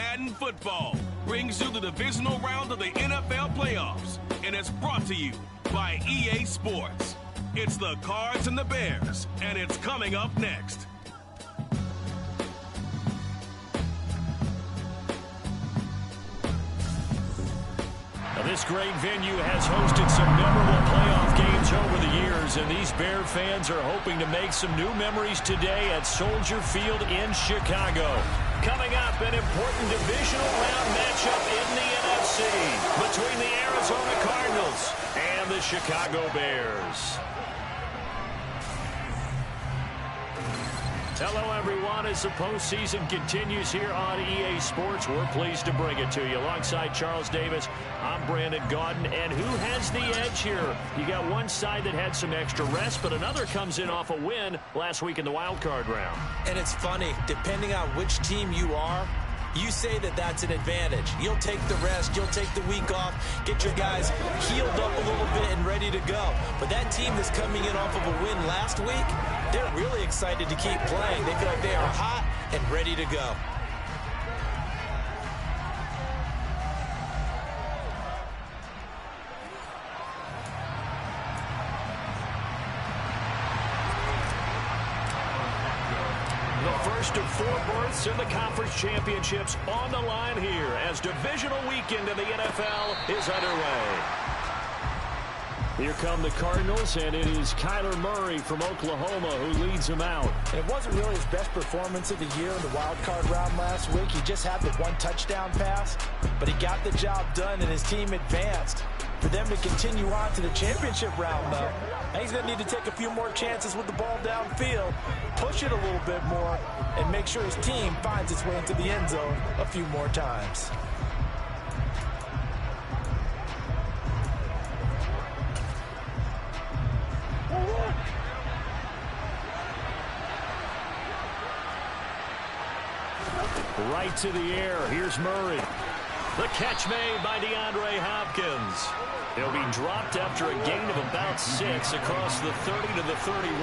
Madden Football brings you the divisional round of the NFL playoffs, and it's brought to you by EA Sports. It's the Cards and the Bears, and it's coming up next. Now, this great venue has hosted some memorable playoff games over the years, and these Bear fans are hoping to make some new memories today at Soldier Field in Chicago. Coming up, an important divisional round matchup in the NFC between the Arizona Cardinals and the Chicago Bears. Hello, everyone. As the postseason continues here on EA Sports, we're pleased to bring it to you. Alongside Charles Davis, I'm Brandon Gaudin. And who has the edge here? You got one side that had some extra rest, but another comes in off a win last week in the wild card round. And it's funny, depending on which team you are, you say that that's an advantage. You'll take the rest, you'll take the week off, get your guys healed up a little bit and ready to go. But that team that's coming in off of a win last week, they're really excited to keep playing. They feel like they are hot and ready to go. First of four berths in the conference championships on the line here as divisional weekend in the NFL is underway. Here come the Cardinals, and it is Kyler Murray from Oklahoma who leads them out. And it wasn't really his best performance of the year in the wild card round last week. He just had the one touchdown pass, but he got the job done and his team advanced. For them to continue on to the championship round, though, he's going to need to take a few more chances with the ball downfield, push it a little bit more, and make sure his team finds its way into the end zone a few more times. Right to the air. Here's Murray. The catch made by DeAndre Hopkins. He'll be dropped after a gain of about 6 across the 30 to the 31.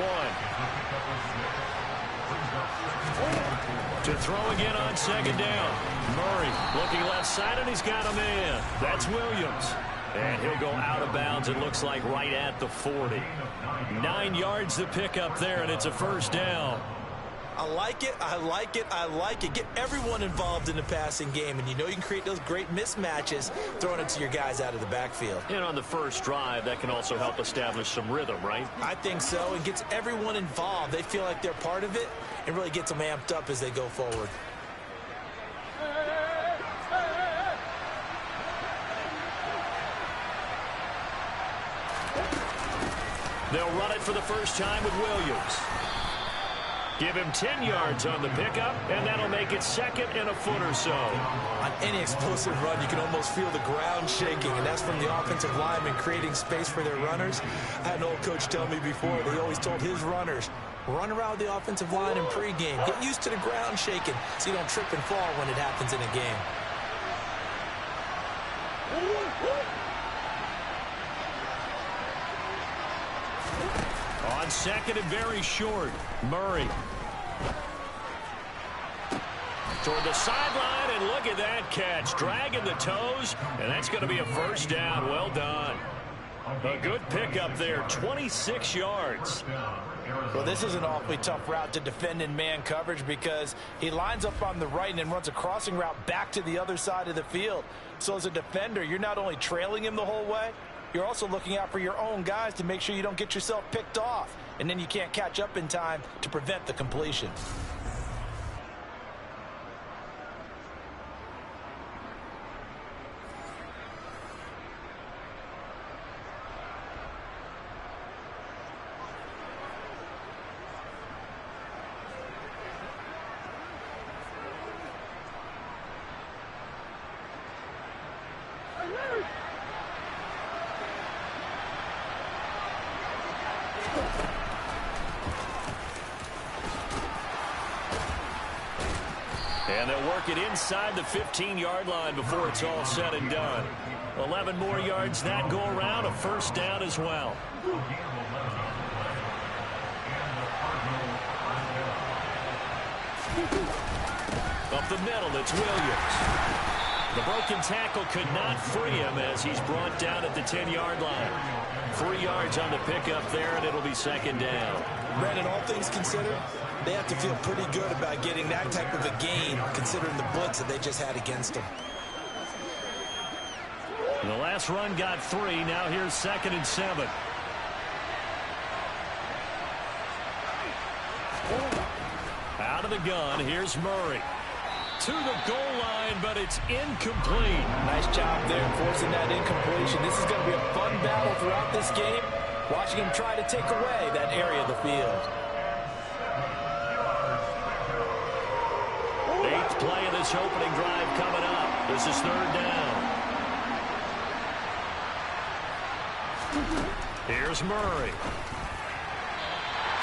To throw again on second down. Murray looking left side, and he's got him in. That's Williams. And he'll go out of bounds, it looks like right at the 40. 9 yards to pick up there, and it's a first down. I like it, I like it, I like it. Get everyone involved in the passing game, and you know you can create those great mismatches throwing it to your guys out of the backfield. And on the first drive, that can also help establish some rhythm, right? I think so. It gets everyone involved. They feel like they're part of it, and really gets them amped up as they go forward. They'll run it for the first time with Williams. Give him 10 yards on the pickup, and that'll make it second and a foot or so. On any explosive run, you can almost feel the ground shaking, and that's from the offensive linemen creating space for their runners. I had an old coach tell me before, he always told his runners, run around the offensive line in pregame. Get used to the ground shaking so you don't trip and fall when it happens in a game. On second and very short, Murray. Toward the sideline, and look at that catch. Dragging the toes, and that's going to be a first down. Well done. A good pickup there, 26 yards. Well, this is an awfully tough route to defend in man coverage because he lines up on the right and then runs a crossing route back to the other side of the field. So as a defender, you're not only trailing him the whole way, you're also looking out for your own guys to make sure you don't get yourself picked off. And then you can't catch up in time to prevent the completion. And they'll work it inside the 15-yard line before it's all said and done. 11 more yards that go around, a first down as well. Up the middle, it's Williams. The broken tackle could not free him as he's brought down at the 10-yard line. 3 yards on the pickup there, and it'll be second down. Brandon, all things considered, they have to feel pretty good about getting that type of a gain, considering the blitz that they just had against them. The last run got 3. Now here's 2nd and 7. Out of the gun, here's Murray. To the goal line, but it's incomplete. Nice job there forcing that incompletion. This is going to be a fun battle throughout this game. Watching him try to take away that area of the field. 8th play of this opening drive coming up. This is 3rd down. Here's Murray.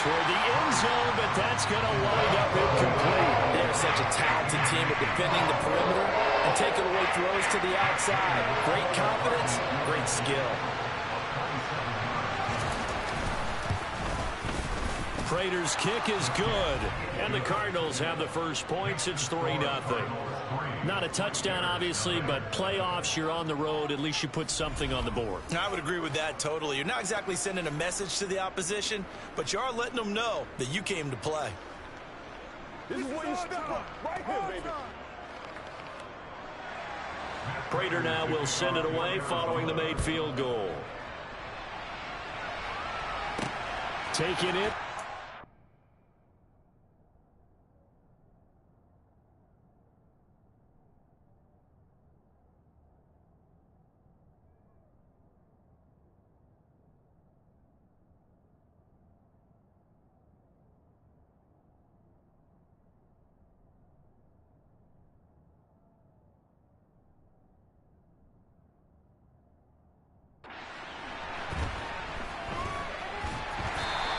Toward the end zone, but that's going to wind up incomplete. They're such a talented team at defending the perimeter and taking away throws to the outside. Great confidence, great skill. Prater's kick is good, and the Cardinals have the first points. It's 3-0. Not a touchdown, obviously, but playoffs, you're on the road. At least you put something on the board. I would agree with that totally. You're not exactly sending a message to the opposition, but you are letting them know that you came to play. This is where you step up. Right here, baby. Prater now will send it away following the made field goal. Taking it.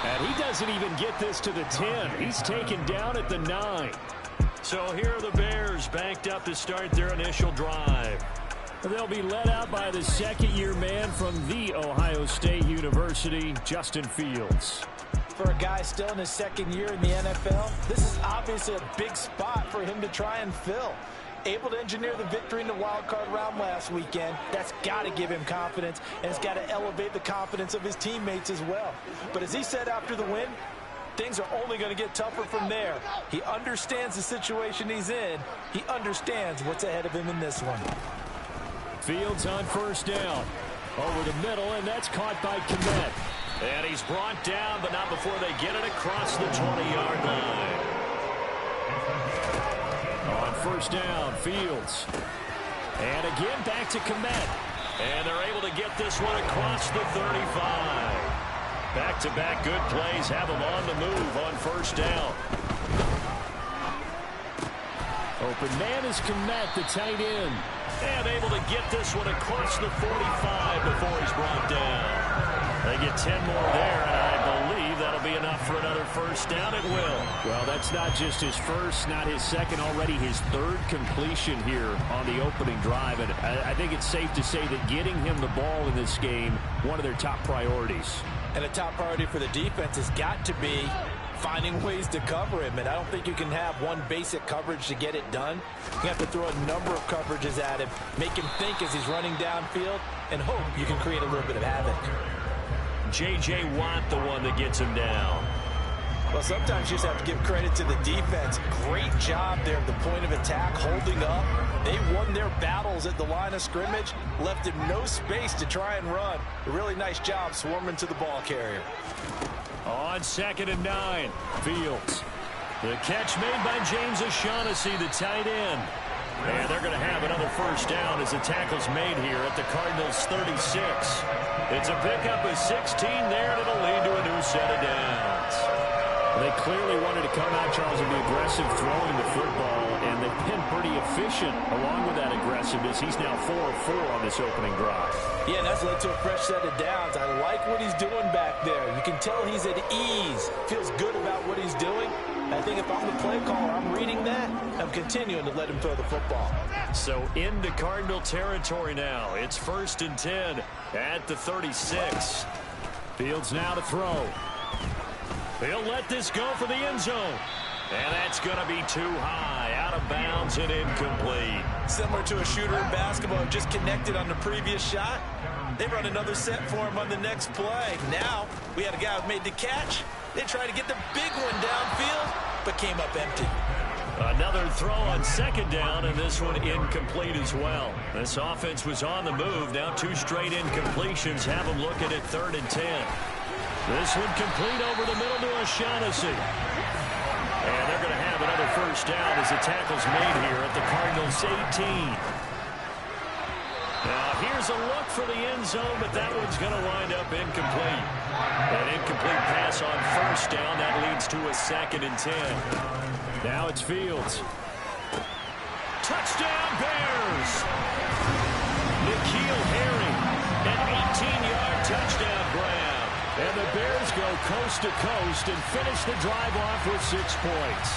And he doesn't even get this to the 10. He's taken down at the 9. So here are the Bears banked up to start their initial drive. They'll be led out by the second-year man from The Ohio State University, Justin Fields. For a guy still in his second year in the NFL, this is obviously a big spot for him to try and fill. Able to engineer the victory in the wild card round last weekend. That's got to give him confidence, and it's got to elevate the confidence of his teammates as well. But as he said after the win, things are only going to get tougher from there. He understands the situation he's in. He understands what's ahead of him in this one. Fields on first down. Over the middle, and that's caught by Kmet. And he's brought down, but not before they get it across the 20-yard line. On first down, Fields. And again, back to Kmet. And they're able to get this one across the 35. Back-to-back good plays have them on the move on first down. Open man is Kmet, the tight end. And able to get this one across the 45 before he's brought down. They get 10 more there, and I believe that'll be enough for another first down. It will. Well, that's not just his first, not his second, already his third completion here on the opening drive. And I think it's safe to say that getting him the ball in this game, one of their top priorities. And a top priority for the defense has got to be finding ways to cover him. And I don't think you can have one basic coverage to get it done. You have to throw a number of coverages at him, make him think as he's running downfield, and hope you can create a little bit of havoc. J.J. Watt, the one that gets him down. Well, sometimes you just have to give credit to the defense. Great job there at the point of attack, holding up. They won their battles at the line of scrimmage, left him no space to try and run. A really nice job swarming to the ball carrier. On 2nd and 9, Fields. The catch made by James O'Shaughnessy, the tight end. And they're going to have another first down as the tackle's made here at the Cardinals' 36. It's a pickup of 16 there, and it'll lead to a new set of downs. They clearly wanted to come out, Charles, and be aggressive throwing the football, and they've been pretty efficient along with that aggressiveness. He's now 4 of 4 on this opening drive. Yeah, and that's led to a fresh set of downs. I like what he's doing back there. You can tell he's at ease, feels good about what he's doing. I think if I'm the play caller, I'm reading that. I'm continuing to let him throw the football. So into Cardinal territory now. It's 1st and 10 at the 36. Fields now to throw. He'll let this go for the end zone. And that's going to be too high. Out of bounds and incomplete. Similar to a shooter in basketball who just connected on the previous shot. They run another set for him on the next play. Now, we had a guy who made the catch. They tried to get the big one downfield, but came up empty. Another throw on second down, and this one incomplete as well. This offense was on the move. Now 2 straight incompletions have them looking at 3rd and 10. This one complete over the middle to O'Shaughnessy. And they're going to have another first down as the tackle's made here at the Cardinals' 18. Now here's a look for the end zone, but that one's going to wind up incomplete. An incomplete pass on first down. That leads to a 2nd and 10. Now it's Fields. Touchdown Bears! N'Keal Harry, an 18-yard touchdown grab. And the Bears go coast to coast and finish the drive off with 6 points.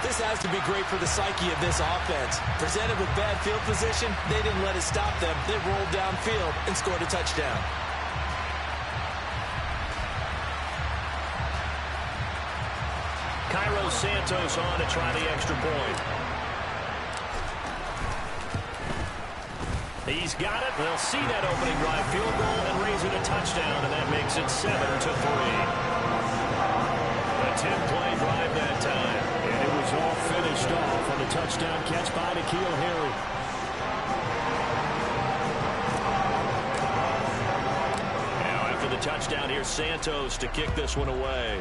This has to be great for the psyche of this offense. Presented with bad field position, they didn't let it stop them. They rolled downfield and scored a touchdown. Cairo Santos on to try the extra point. He's got it. They'll see that opening drive field goal and raise it a touchdown, and that makes it 7-3. A 10-play drive that time. And it was all finished off on the touchdown catch by N'Keal Harry. Now after the touchdown, here's Santos to kick this one away.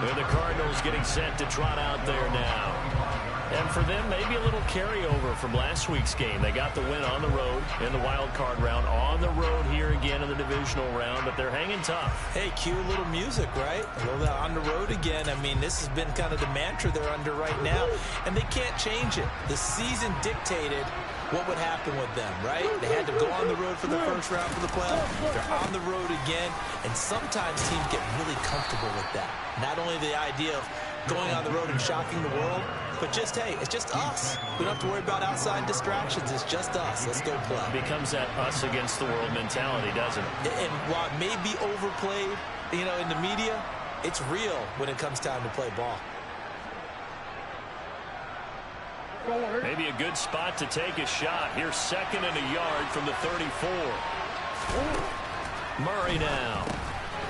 The Cardinals getting set to trot out there now. And for them, maybe a little carryover from last week's game. They got the win on the road in the wild card round, on the road here again in the divisional round, but they're hanging tough. Hey, cue a little music, right? A little on the road again. I mean, this has been kind of the mantra they're under right now, and they can't change it. The season dictated what would happen with them, right? They had to go on the road for the first round for the playoff. They're on the road again, and sometimes teams get really comfortable with that. Not only the idea of going on the road and shocking the world, but just, hey, it's just us. We don't have to worry about outside distractions. It's just us. Let's go play. It becomes that us against the world mentality, doesn't it? And while it may be overplayed, you know, in the media, it's real when it comes time to play ball. Maybe a good spot to take a shot. Here's 2nd and a yard from the 34. Murray now.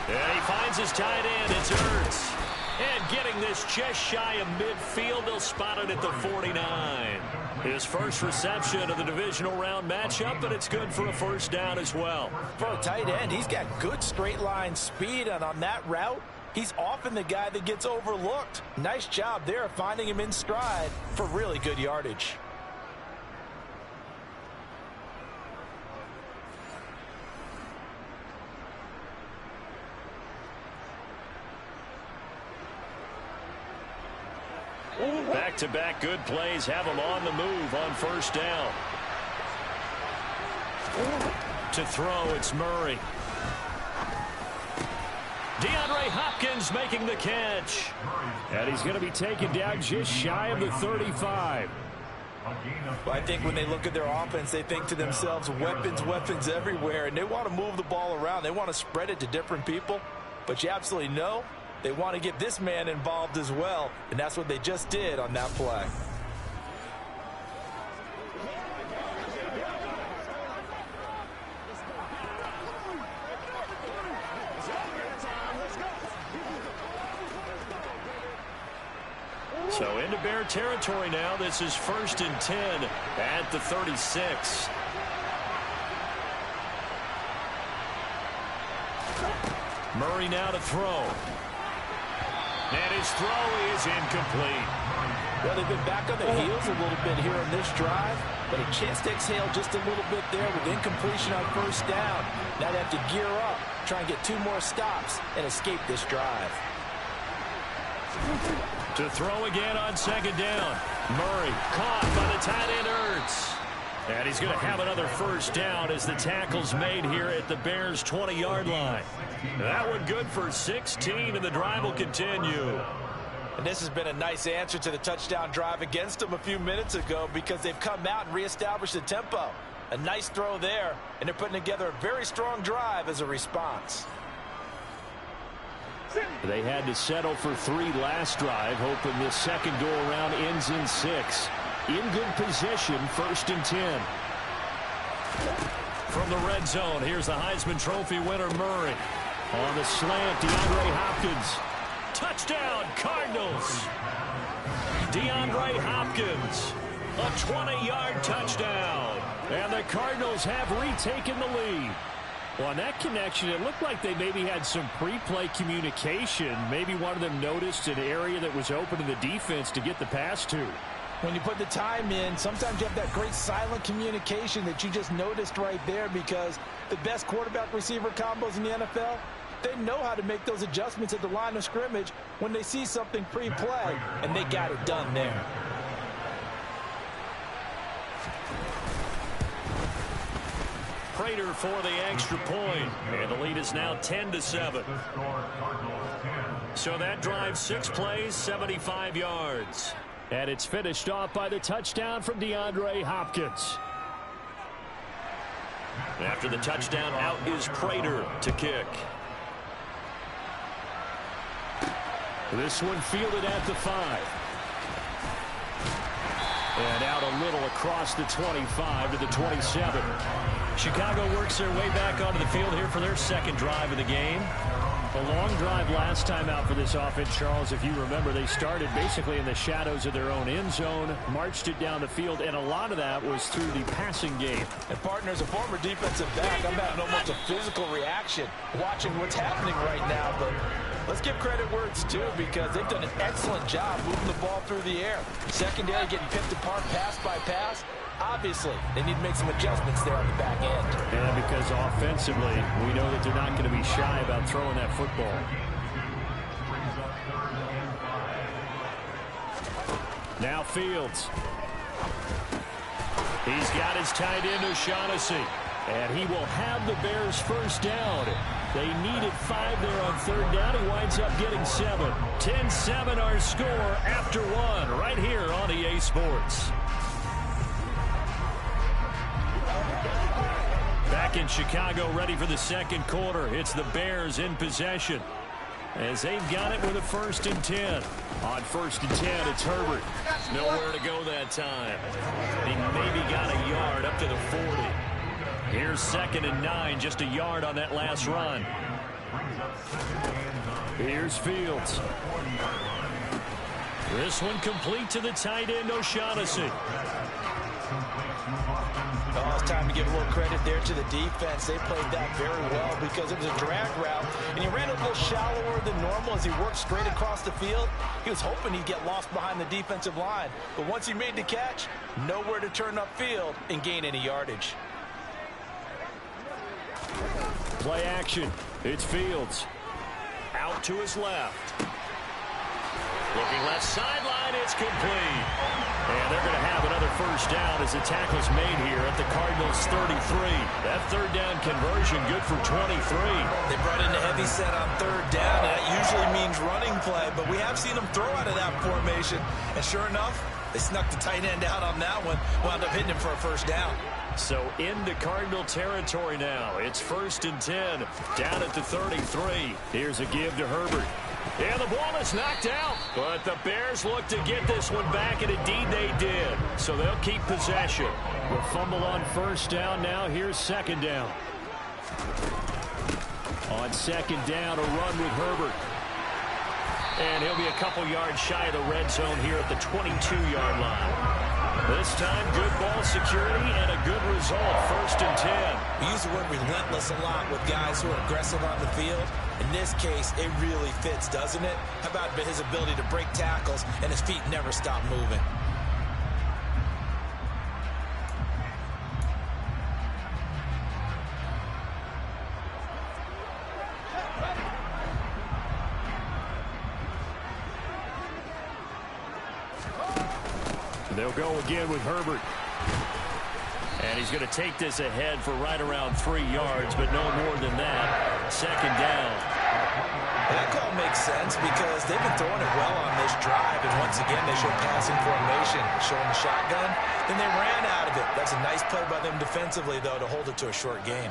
And he finds his tight end. It's Ertz. And getting this just shy of midfield, they'll spot it at the 49. His first reception of the divisional round matchup, but it's good for a first down as well. For a tight end, he's got good straight line speed, and on that route, he's often the guy that gets overlooked. Nice job there finding him in stride for really good yardage. Back-to-back good plays have him on the move on first down. To throw, it's Murray. DeAndre Hopkins making the catch. And he's going to be taken down just shy of the 35. Well, I think when they look at their offense, they think to themselves, weapons everywhere, and they want to move the ball around. They want to spread it to different people, but you absolutely know they want to get this man involved as well, and that's what they just did on that play. So into Bear territory now. This is 1st and 10 at the 36. Murray now to throw. And his throw is incomplete. Well, they've been back on their heels a little bit here on this drive, but a chance to exhale just a little bit there with incompletion on first down. Now they have to gear up, try and get 2 more stops, and escape this drive. To throw again on 2nd down. Murray caught by the tight end Ertz. And he's going to have another first down as the tackle's made here at the Bears' 20-yard line. That one good for 16, and the drive will continue. And this has been a nice answer to the touchdown drive against them a few minutes ago because they've come out and reestablished the tempo. A nice throw there, and they're putting together a very strong drive as a response. They had to settle for 3 last drive, hoping this second go-around ends in 6. In good position, 1st and 10. From the red zone, here's the Heisman Trophy winner, Murray. On the slant, DeAndre Hopkins. Touchdown, Cardinals. DeAndre Hopkins, a 20-yard touchdown. And the Cardinals have retaken the lead. Well, on that connection, it looked like they maybe had some pre-play communication. Maybe one of them noticed an area that was open to the defense to get the pass to. When you put the time in, sometimes you have that great silent communication that you just noticed right there, because the best quarterback-receiver combos in the NFL, they know how to make those adjustments at the line of scrimmage when they see something pre-play, and they got it done there. Prater for the extra point, and the lead is now 10-7. So that drive, 6 plays, 75 yards. And it's finished off by the touchdown from DeAndre Hopkins. After the touchdown, out is Prater to kick. This one fielded at the 5. And out a little across the 25 to the 27. Chicago works their way back onto the field here for their second drive of the game. A long drive last time out for this offense, Charles. If you remember, they started basically in the shadows of their own end zone, marched it down the field, and a lot of that was through the passing game. And partner, as a former defensive back, I'm having almost a physical reaction watching what's happening right now. But let's give credit where it's due, because they've done an excellent job moving the ball through the air. Secondary getting picked apart pass by pass. Obviously, they need to make some adjustments there on the back end. And because offensively, we know that they're not going to be shy about throwing that football. Now Fields. He's got his tight end, O'Shaughnessy. And he will have the Bears first down. They needed 5 there on 3rd down. He winds up getting 7. 10-7 our score after 1 right here on EA Sports. Back in Chicago, ready for the second quarter. It's the Bears in possession, as they've got it with a 1st and 10. On 1st and 10, it's Herbert. Nowhere to go that time. He maybe got a yard up to the 40. Here's 2nd and 9, just a yard on that last run. Here's Fields. This one complete to the tight end, O'Shaughnessy. Oh, it's time to give a little credit there to the defense. They played that very well, because it was a drag route, and he ran a little shallower than normal as he worked straight across the field. He was hoping he'd get lost behind the defensive line, but once he made the catch, nowhere to turn upfield and gain any yardage. Play action. It's Fields. Out to his left. Looking left sideline, it's complete. And they're going to have another first down as the tackle's made here at the Cardinals' 33. That 3rd down conversion good for 23. They brought in a heavy set on 3rd down, and that usually means running play, but we have seen them throw out of that formation. And sure enough, they snuck the tight end out on that one, wound up hitting him for a first down. So into Cardinal territory now. It's 1st and 10, down at the 33. Here's a give to Herbert. And the ball is knocked out. But the Bears look to get this one back, and indeed they did. So they'll keep possession. The fumble on 1st down now. Here's 2nd down. On 2nd down, a run with Herbert. And he'll be a couple yards shy of the red zone here at the 22-yard line. This time, good ball security and a good result. 1st and 10. We use the word relentless a lot with guys who are aggressive on the field. In this case, it really fits, doesn't it? How about his ability to break tackles and his feet never stop moving? They'll go again with Herbert. And he's going to take this ahead for right around 3 yards, but no more than that. 2nd down. That call makes sense, because they've been throwing it well on this drive, and once again they show passing formation, showing the shotgun. Then they ran out of it. That's a nice play by them defensively, though, to hold it to a short gain.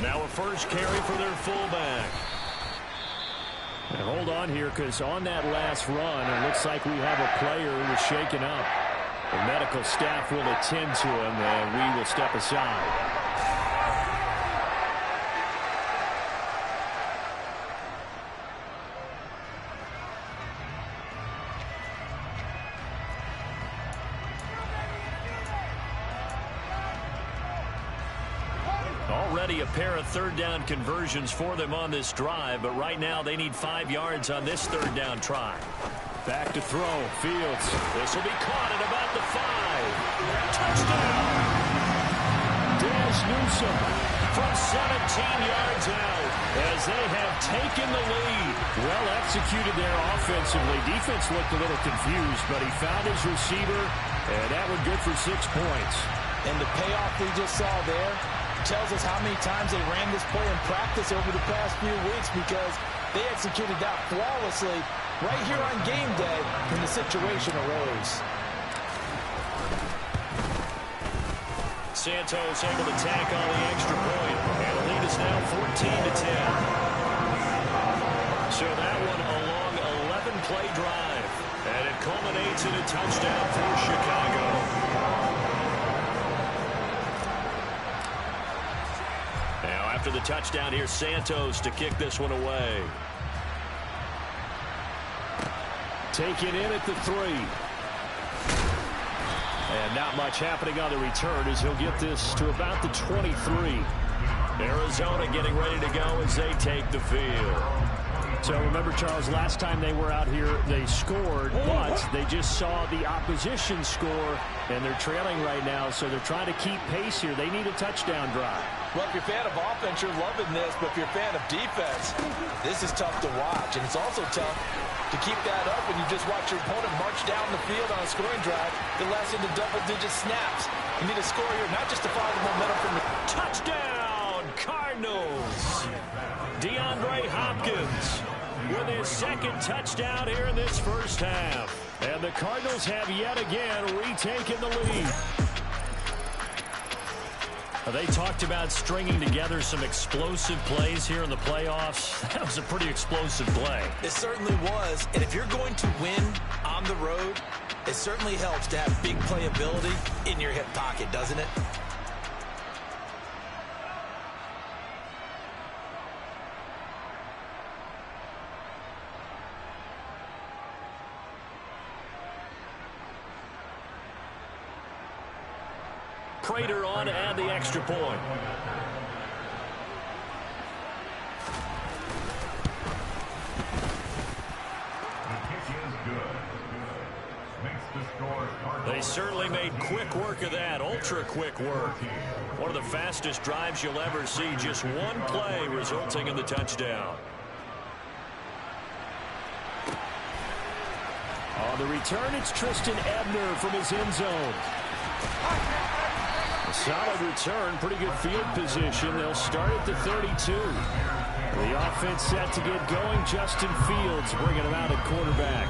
Now a first carry for their fullback. And hold on here, because on that last run, it looks like we have a player who was shaken up. The medical staff will attend to him, and we will step aside. Already a pair of third down conversions for them on this drive, but right now they need 5 yards on this third down try. Back to throw. Fields. This will be caught at about the 5. Touchdown! Dez Newsome from 17 yards out as they have taken the lead. Well executed there offensively. Defense looked a little confused, but he found his receiver, and that was good for 6 points. And the payoff we just saw there tells us how many times they ran this play in practice over the past few weeks, because they executed that flawlessly right here on game day when the situation arose. Santos able to tack on the extra point, and the lead is now 14-10. So that one a long 11-play drive, and it culminates in a touchdown for Chicago. After the touchdown, here's Santos to kick this one away. Taken in at the 3. And not much happening on the return as he'll get this to about the 23. Arizona getting ready to go as they take the field. So remember, Charles, last time they were out here, they scored, but they just saw the opposition score, and they're trailing right now, so they're trying to keep pace here. They need a touchdown drive. Well, if you're a fan of offense, you're loving this, but if you're a fan of defense, this is tough to watch, and it's also tough to keep that up when you just watch your opponent march down the field on a scoring drive that lasts into double-digit snaps. You need a score here, not just to follow the momentum from the touchdown, Cardinals. DeAndre Hopkins with his second touchdown here in this first half. And the Cardinals have yet again retaken the lead. They talked about stringing together some explosive plays here in the playoffs. That was a pretty explosive play. It certainly was. And if you're going to win on the road, it certainly helps to have big playability in your hip pocket, doesn't it? Prater on to add the extra point. They certainly made quick work of that, ultra quick work. One of the fastest drives you'll ever see, just one play resulting in the touchdown. On the return, it's Tristan Ebner from his end zone. A solid return, pretty good field position. They'll start at the 32. The offense set to get going. Justin Fields bringing him out at quarterback.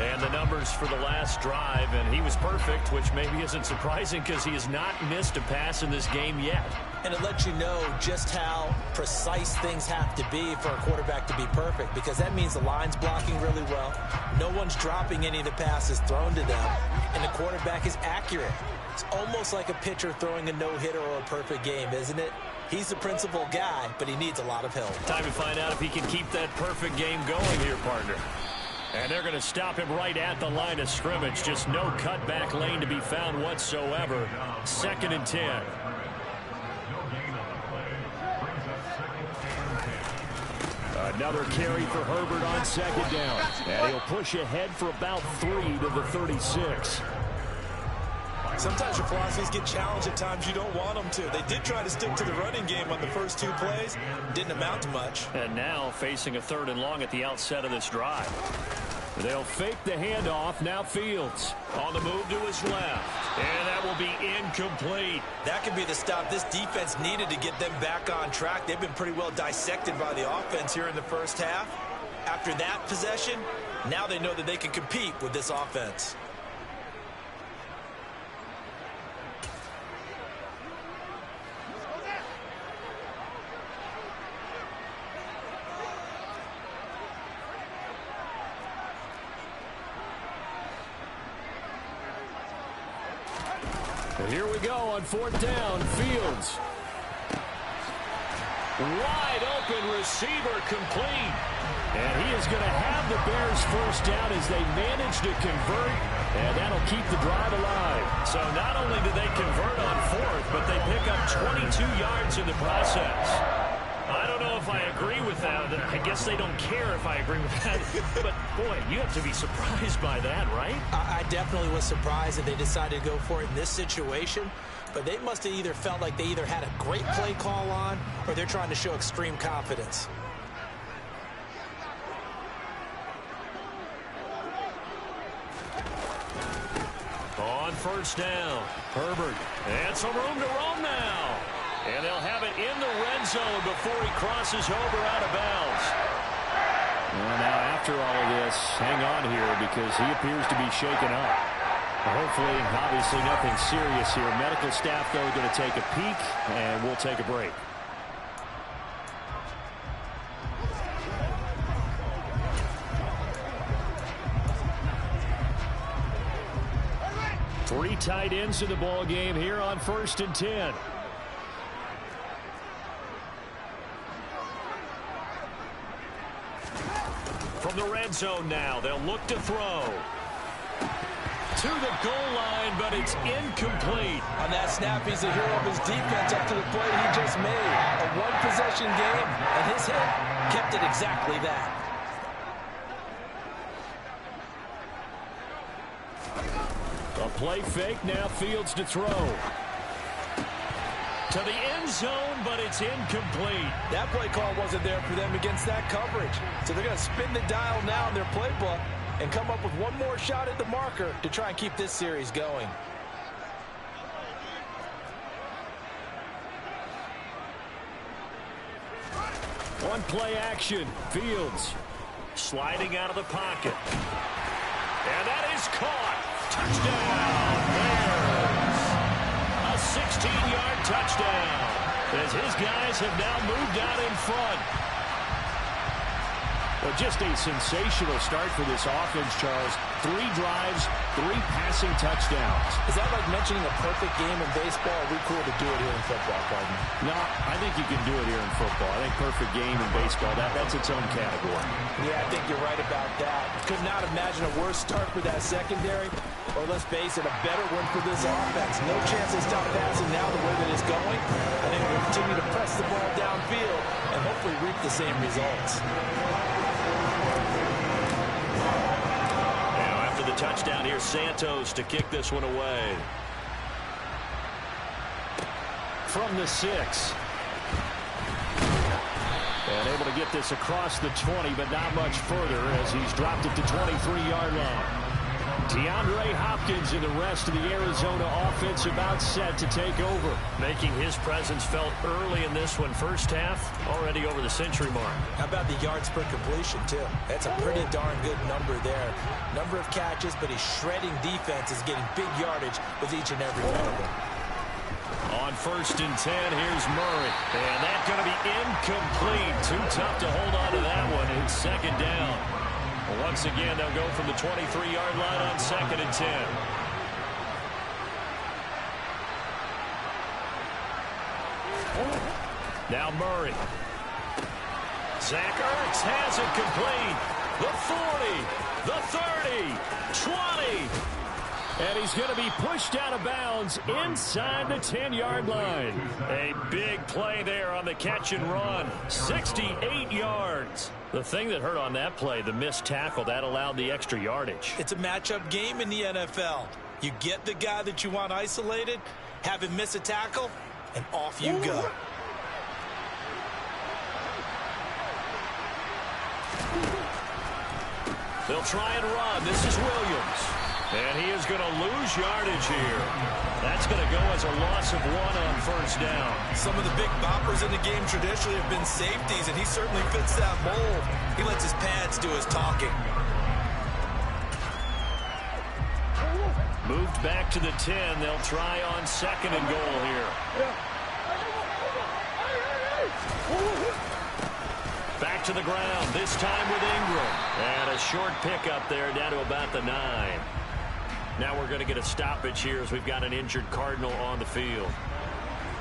And the numbers for the last drive, and he was perfect, which maybe isn't surprising because he has not missed a pass in this game yet. And it lets you know just how precise things have to be for a quarterback to be perfect, because that means the line's blocking really well. No one's dropping any of the passes thrown to them, and the quarterback is accurate. It's almost like a pitcher throwing a no-hitter or a perfect game, isn't it? He's the principal guy, but he needs a lot of help. Time to find out if he can keep that perfect game going here, partner. And they're going to stop him right at the line of scrimmage. Just no cutback lane to be found whatsoever. 2nd and 10. Another carry for Herbert on 2nd down. And he'll push ahead for about 3 to the 36. Sometimes your philosophies get challenged at times you don't want them to. They did try to stick to the running game on the first 2 plays. Didn't amount to much. And now facing a 3rd and long at the outset of this drive. They'll fake the handoff. Now Fields on the move to his left. And that will be incomplete. That could be the stop this defense needed to get them back on track. They've been pretty well dissected by the offense here in the first half. After that possession, now they know that they can compete with this offense. Here we go on 4th down. Fields. Wide open receiver complete. And he is going to have the Bears first down as they manage to convert. And that'll keep the drive alive. So not only do they convert on 4th, but they pick up 22 yards in the process. I don't know if I agree with that. I guess they don't care if I agree with that. But, boy, you have to be surprised by that, right? I definitely was surprised that they decided to go for it in this situation. But they must have either felt like they either had a great play call on or they're trying to show extreme confidence. On 1st down, Herbert. And some room to roam now. And they'll have it in the red zone before he crosses over out of bounds. Well, now after all of this, hang on here because he appears to be shaken up. Hopefully, obviously nothing serious here. Medical staff, though, are going to take a peek, and we'll take a break. Three tight ends in the ball game here on 1st and 10. From the red zone now, they'll look to throw. To the goal line, but it's incomplete. On that snap, he's the hero of his defense after the play he just made. A one-possession game, and his hit kept it exactly that. A play fake, now Fields to throw. To the end zone, but it's incomplete. That play call wasn't there for them against that coverage. So they're going to spin the dial now in their playbook and come up with one more shot at the marker to try and keep this series going. One play action. Fields. Sliding out of the pocket. And that is caught. Touchdown, Bears. A 16-yard touchdown as his guys have now moved out in front. Well, just a sensational start for this offense, Charles. 3 drives, 3 passing touchdowns. Is that like mentioning a perfect game in baseball? Or are we cool to do it here in football, Gardner? No, I think you can do it here in football. I think perfect game in baseball, that's its own category. Yeah, I think you're right about that. Could not imagine a worse start for that secondary, or let's face it, a better one for this offense. No chance to stop passing now the way that it's going. I think we'll continue to press the ball downfield and hopefully reap the same results. Touchdown here, Santos to kick this one away. From the 6. And able to get this across the 20, but not much further as he's dropped it to 23-yard line. DeAndre Hopkins and the rest of the Arizona offense about set to take over. Making his presence felt early in this one. First half, already over the century mark. How about the yards per completion, too? That's a pretty darn good number there. Number of catches, but he's shredding defense, is getting big yardage with each and every one of them. On 1st and 10, here's Murray. And that's going to be incomplete. Too tough to hold on to that one. It's 2nd down. Once again, they'll go from the 23-yard line on 2nd and 10. Now Murray. Zach Ertz has it complete. The 40, the 30, 20. And he's going to be pushed out of bounds inside the 10-yard line. A big play there on the catch and run. 68 yards. The thing that hurt on that play, the missed tackle, that allowed the extra yardage. It's a matchup game in the NFL. You get the guy that you want isolated, have him miss a tackle, and off you go. They'll try and run. This is Williams. And he is going to lose yardage here. That's going to go as a loss of 1 on 1st down. Some of the big boppers in the game traditionally have been safeties, and he certainly fits that mold. He lets his pads do his talking. Moved back to the 10. They'll try on 2nd and goal here. Back to the ground, this time with Ingram. And a short pickup there down to about the 9. Now we're going to get a stoppage here as we've got an injured Cardinal on the field.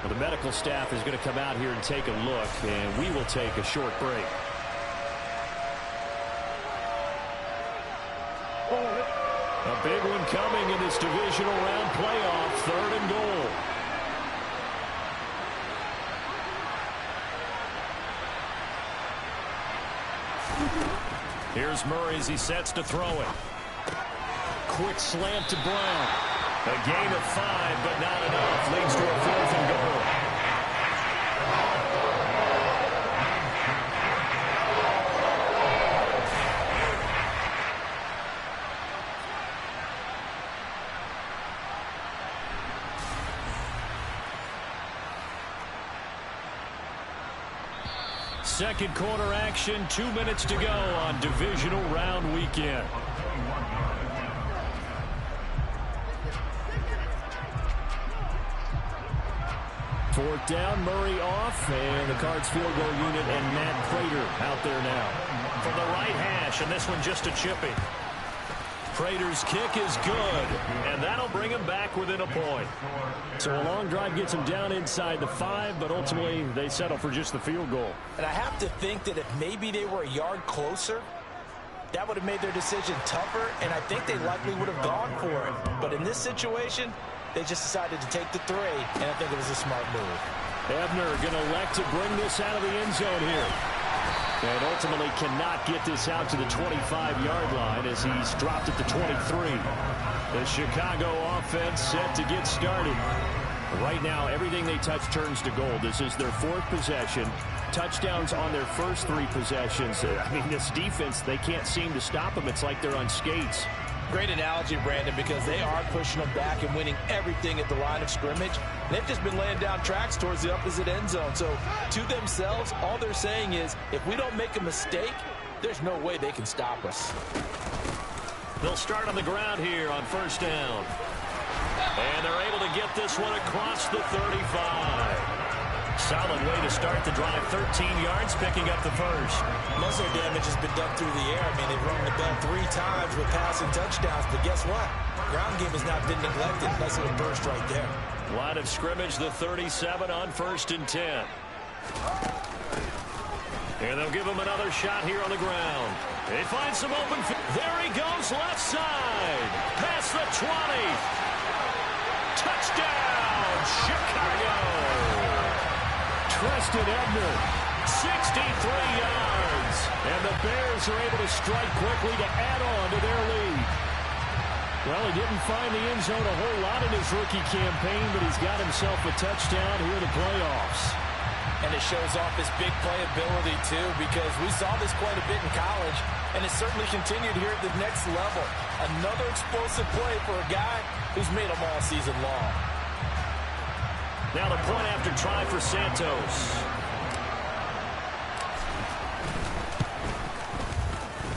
Well, the medical staff is going to come out here and take a look, and we will take a short break. A big one coming in this divisional round playoff, 3rd and goal. Here's Murray as he sets to throw it. Quick slant to Brown. A gain of 5, but not enough. Leads to a 4th and goal. Second quarter action, 2 minutes to go on divisional round weekend. Fourth down, Murray off, and the Cards field goal unit and Matt Prater out there now. From the right hash, and this one just a chippy. Prater's kick is good, and that'll bring him back within a point. So a long drive gets him down inside the 5, but ultimately they settle for just the field goal. And I have to think that if maybe they were a yard closer, that would have made their decision tougher, and I think they likely would have gone for it. But in this situation, they just decided to take the 3, and I think it was a smart move. Ebner going to elect to bring this out of the end zone here. And ultimately cannot get this out to the 25-yard line as he's dropped at the 23. The Chicago offense set to get started. Right now, everything they touch turns to gold. This is their 4th possession. Touchdowns on their first 3 possessions. I mean, this defense, they can't seem to stop them. It's like they're on skates. Great analogy, Brandon, because they are pushing them back and winning everything at the line of scrimmage. They've just been laying down tracks towards the opposite end zone. So to themselves, all they're saying is, if we don't make a mistake, there's no way they can stop us. They'll start on the ground here on first down. And they're able to get this one across the 35. Solid way to start the drive. 13 yards, picking up the first. Most of their damage has been done through the air. I mean, they've rung the bell 3 times with passing touchdowns. But guess what? Ground game has not been neglected. Nice little burst right there. Line of scrimmage, the 37 on 1st and 10. And they'll give him another shot here on the ground. They find some open. There he goes, left side. Past the 20. Touchdown, Chicago. Treston Ebner. 63 yards. And the Bears are able to strike quickly to add on to their lead. Well, he didn't find the end zone a whole lot in his rookie campaign, but he's got himself a touchdown here in the playoffs. And it shows off his big playability, too, because we saw this quite a bit in college, and it certainly continued here at the next level. Another explosive play for a guy who's made them all season long. Now the point after try for Santos.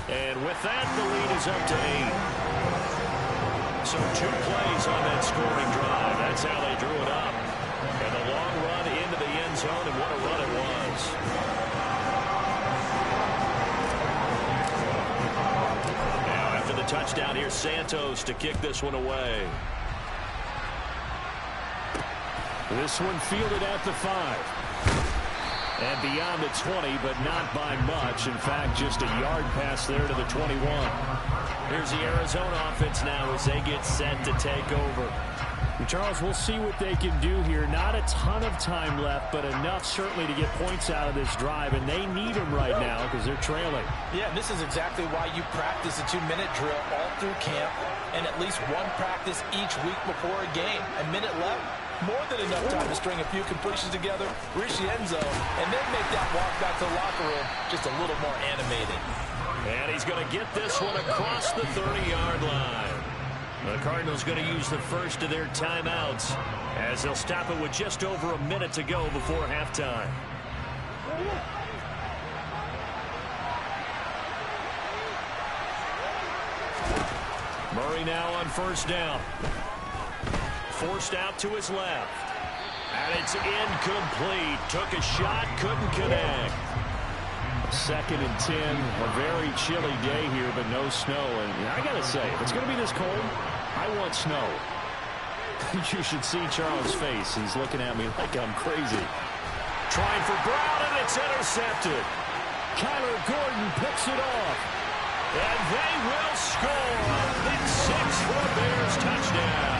And with that, the lead is up to 8. So 2 plays on that scoring drive. That's how they drew it up. And a long run into the end zone, and what a run it was. Now after the touchdown, here's Santos to kick this one away. This one fielded at the 5. And beyond the 20, but not by much. In fact, just a yard pass there to the 21. Here's the Arizona offense now as they get set to take over. Charles, we'll see what they can do here. Not a ton of time left, but enough certainly to get points out of this drive, and they need them right now because they're trailing. Yeah, this is exactly why you practice a 2-minute drill all through camp and at least one practice each week before a game. A minute left, more than enough time to string a few completions together, reach the end zone, and then make that walk back to the locker room just a little more animated. And he's going to get this one across the 30-yard line. The Cardinals going to use the first of their timeouts as they'll stop it with just over a minute to go before halftime. Murray now on first down. Forced out to his left. And it's incomplete. Took a shot, couldn't connect. 2nd and 10. A very chilly day here, but no snow. And I got to say, if it's going to be this cold, I want snow. You should see Charles' face. He's looking at me like I'm crazy. Trying for Brown, and it's intercepted. Kyler Gordon picks it off. And they will score a big 6 for a Bears touchdown.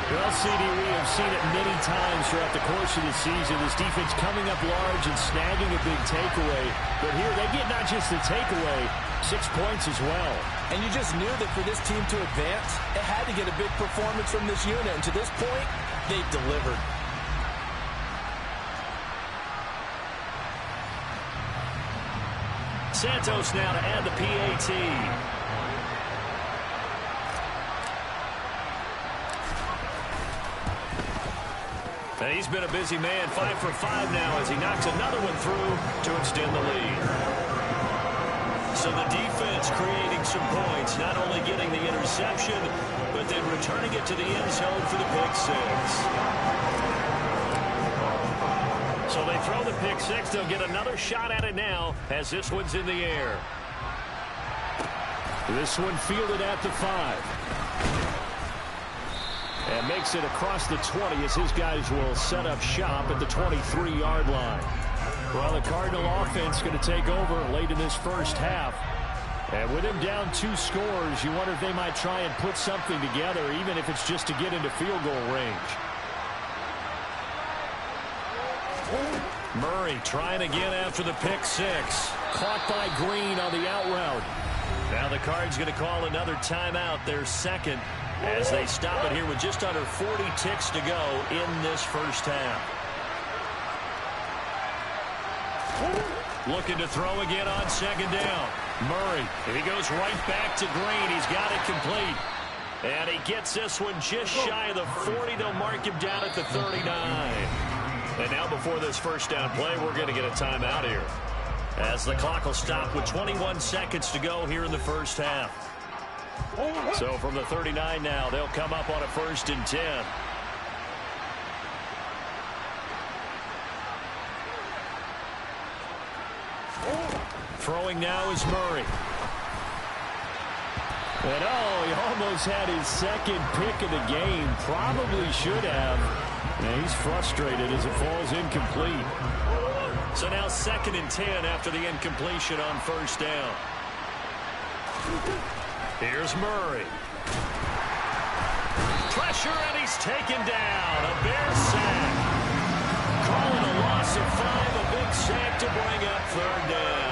Well, CD, we have seen it many times throughout the course of the season. This defense coming up large and snagging a big takeaway. But here they get not just the takeaway, 6 points as well. And you just knew that for this team to advance, it had to get a big performance from this unit. And to this point, they've delivered. Santos now to add the PAT. And he's been a busy man, 5 for 5 now as he knocks another one through to extend the lead. So the defense creating some points, not only getting the interception, but then returning it to the end zone for the pick 6. So they throw the pick 6. They'll get another shot at it now as this one's in the air. This one fielded at the 5. And makes it across the 20 as his guys will set up shop at the 23-yard line. Well, the Cardinal offense going to take over late in this first half. And with him down 2 scores, you wonder if they might try and put something together, even if it's just to get into field goal range. Murray trying again after the pick 6. Caught by Green on the out route. Now the Cards going to call another timeout, their second, as they stop it here with just under 40 ticks to go in this first half. Looking to throw again on second down. Murray, he goes right back to Green. He's got it complete. And he gets this one just shy of the 40. They'll mark him down at the 39. And now before this first down play, we're going to get a timeout here, as the clock will stop with 21 seconds to go here in the first half. So from the 39 now, they'll come up on a 1st and 10. Throwing now is Murray. And he almost had his second pick of the game. Probably should have. And he's frustrated as it falls incomplete. So now 2nd and 10 after the incompletion on 1st down. Here's Murray. Pressure, and he's taken down. A Bears sack. Calling a loss of 5, a big sack to bring up 3rd down.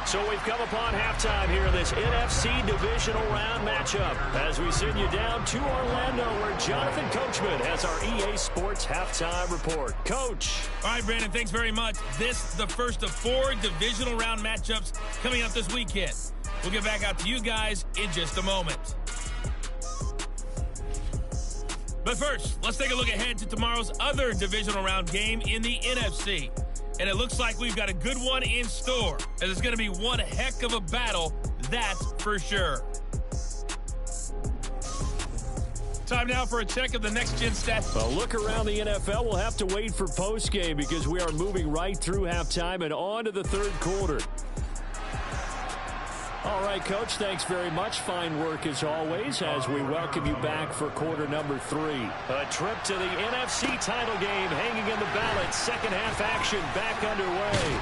So we've come upon halftime here in this NFC divisional round matchup as we send you down to Orlando, where Jonathan Coachman has our EA Sports halftime report. Coach. All right, Brandon, thanks very much. This is the first of 4 divisional round matchups coming up this weekend. We'll get back out to you guys in just a moment. But first, let's take a look ahead to tomorrow's other divisional round game in the NFC. And it looks like we've got a good one in store, as it's going to be one heck of a battle, that's for sure. Time now for a check of the next-gen stats. Well, look around the NFL. We'll have to wait for postgame because we are moving right through halftime and on to the 3rd quarter. All right, Coach, thanks very much. Fine work as always as we welcome you back for quarter number 3. A trip to the NFC title game hanging in the balance. Second half action back underway.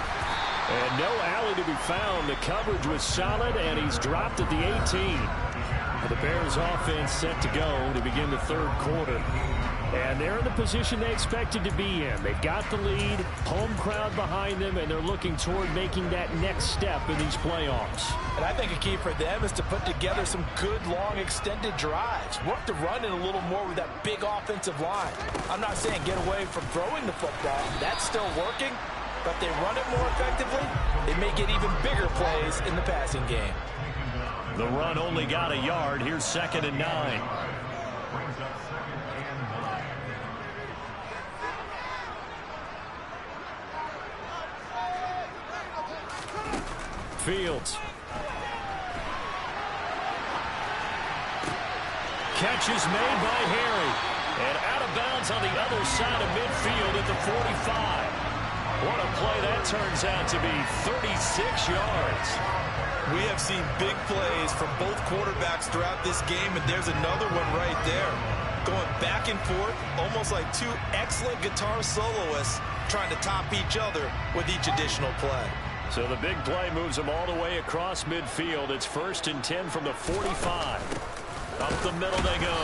And no alley to be found. The coverage was solid, and he's dropped at the 18. The Bears offense set to go to begin the 3rd quarter. And they're in the position they expected to be in. They've got the lead, home crowd behind them, and they're looking toward making that next step in these playoffs. And I think a key for them is to put together some good, long, extended drives. Work the run in a little more with that big offensive line. I'm not saying get away from throwing the football. That's still working. But if they run it more effectively, they may get even bigger plays in the passing game. The run only got a yard. Here's 2nd and 9. Fields. Catch is made by Harry. And out of bounds on the other side of midfield at the 45. What a play that turns out to be, 36 yards. We have seen big plays from both quarterbacks throughout this game, and there's another one right there. Going back and forth, almost like two excellent guitar soloists trying to top each other with each additional play. So the big play moves them all the way across midfield. It's 1st and 10 from the 45. Up the middle they go.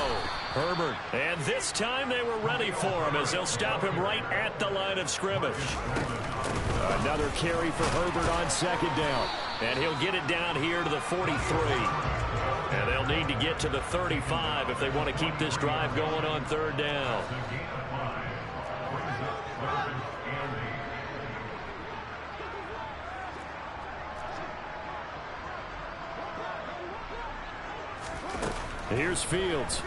Herbert. And this time they were ready for him as they'll stop him right at the line of scrimmage. Another carry for Herbert on 2nd down. And he'll get it down here to the 43. And they'll need to get to the 35 if they want to keep this drive going on 3rd down. Here's Fields.